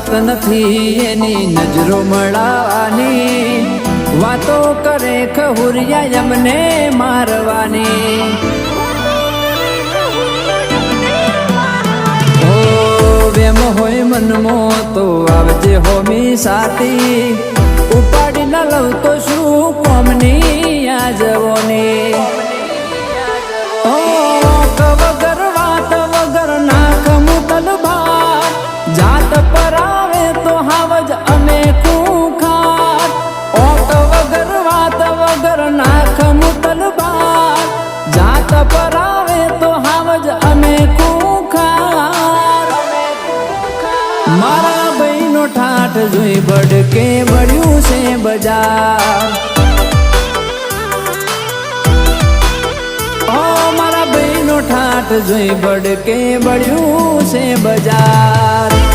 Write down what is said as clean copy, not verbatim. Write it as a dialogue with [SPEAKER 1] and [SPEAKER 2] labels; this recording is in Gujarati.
[SPEAKER 1] વાત નથી એની નજરો મળવાની, વાતો કરે ખહુરિયા અમને મારવાની. ઓ વેમ હોય મનમો તો આવજે હોમી સાથી, ઉપાડી ન લઉં તો શું કોમની આ જવોની. વગર વાત વગર નાખ મુતલ ભાત, જાત પર આવે તો હાવજ અમે ખૂંખાર. ઓટ વગર વાત વગર નાખ મુતલ ભાત, જાત પર આવે તો હાવજ અમે ખૂંખાર. મારા ભાઈનો ઠાઠ જોઈ બડકે બળ્યું છે બજાર. ઠાઠ જોઈ બડકે બળ્યું છે બજાર.